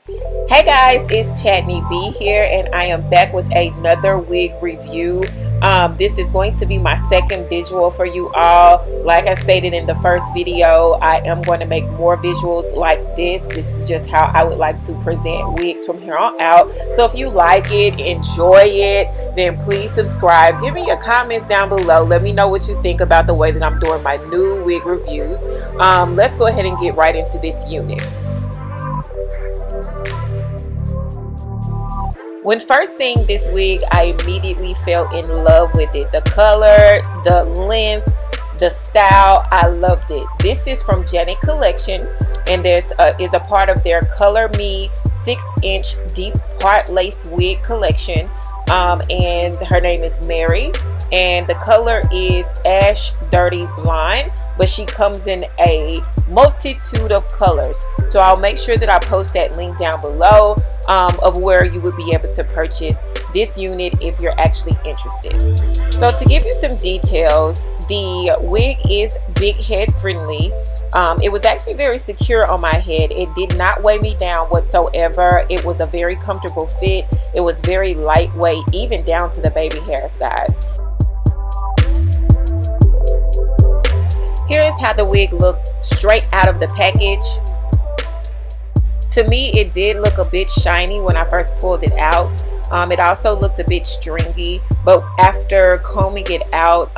Hey guys, it's Chadney B here, and I am back with another wig review. This is going to be my second visual for you all. Like I stated in the first video, I am going to make more visuals like this. This is just how I would like to present wigs from here on out. So if you like it, enjoy it, then please subscribe. Give me your comments down below. Let me know what you think about the way that I'm doing my new wig reviews. Let's go ahead and get right into this unit. When first seeing this wig, I immediately fell in love with it. The color, the length, the style, I loved it. This is from Chadney collection, and this is a part of their Color Me 6-inch deep part lace wig collection. And her name is Mary, and the color is Ash Dirty Blonde, but she comes in a multitude of colors. So I'll make sure that I post that link down below of where you would be able to purchase this unit if you're actually interested. So to give you some details, the wig is big head friendly. It was actually very secure on my head. It did not weigh me down whatsoever. It was a very comfortable fit. It was very lightweight, even down to the baby hairs, guys. Here is how the wig looked straight out of the package. To me, it did look a bit shiny when I first pulled it out. It also looked a bit stringy, but after combing it out,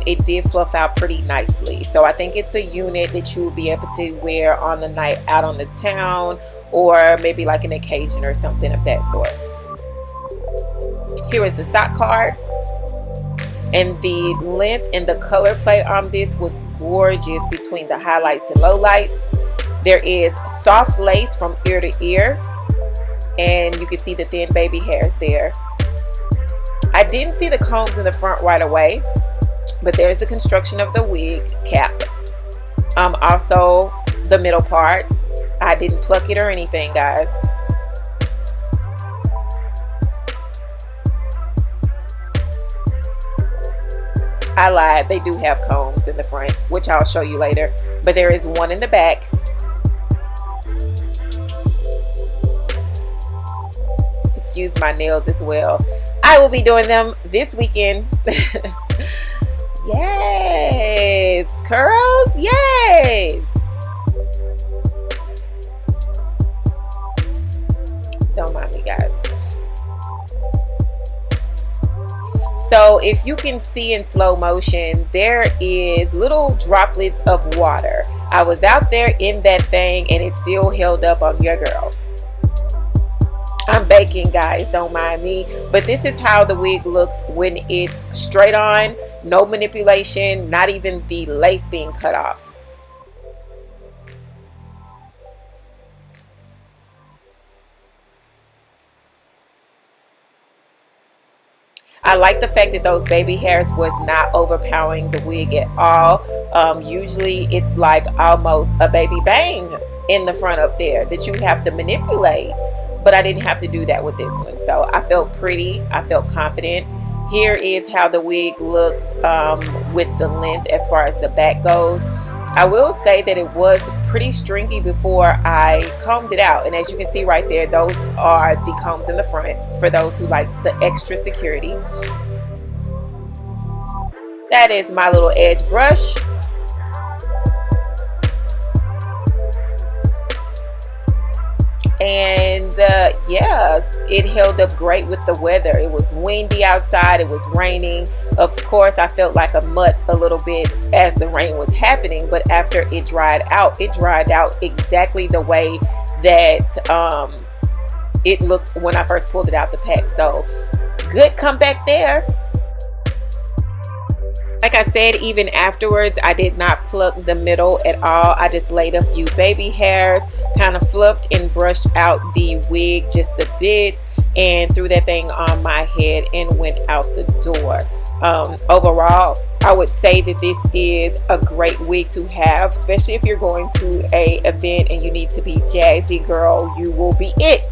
it did fluff out pretty nicely. So I think it's a unit that you will be able to wear on the night out on the town, or maybe like an occasion or something of that sort. Here is the stock card, and the length and the color play on this was gorgeous between the highlights and lowlights. There is soft lace from ear to ear, and you can see the thin baby hairs there. I didn't see the combs in the front right away, but there's the construction of the wig cap. Also the middle part, I didn't pluck it or anything, guys. I lied, they do have combs in the front, which I'll show you later, but there is one in the back. Excuse my nails as well. I will be doing them this weekend. Yes, curls, yes. Don't mind me, guys. So if you can see in slow motion, there is little droplets of water. I was out there in that thing and it still held up on your girl. I'm baking, guys, don't mind me. But this is how the wig looks when it's straight on, no manipulation, not even the lace being cut off. I like the fact that those baby hairs was not overpowering the wig at all. Usually it's like almost a baby bang in the front up there that you have to manipulate. But I didn't have to do that with this one. So I felt pretty. I felt confident. Here is how the wig looks with the length as far as the back goes. I will say that it was pretty stringy before I combed it out. And as you can see right there, those are the combs in the front for those who like the extra security. That is my little edge brush. And yeah, it held up great with the weather. It was windy outside, it was raining. Of course, I felt like a mutt a little bit as the rain was happening, but after it dried out exactly the way that it looked when I first pulled it out the pack. So good comeback there. Like I said, even afterwards, I did not pluck the middle at all. I just laid a few baby hairs, kind of fluffed and brushed out the wig just a bit, and threw that thing on my head and went out the door. Overall, I would say that this is a great wig to have, especially if you're going to a event and you need to be jazzy, girl. You will be it.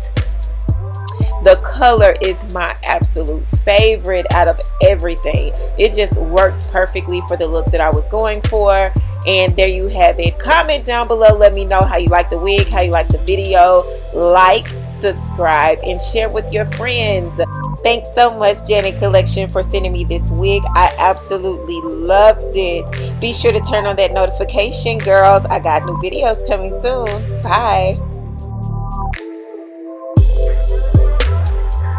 The color is my absolute favorite out of everything. It just worked perfectly for the look that I was going for. And there you have it. Comment down below. Let me know how you like the wig, how you like the video. Like, subscribe, and share with your friends. Thanks so much, Chadney Collection, for sending me this wig. I absolutely loved it. Be sure to turn on that notification, girls. I got new videos coming soon. Bye.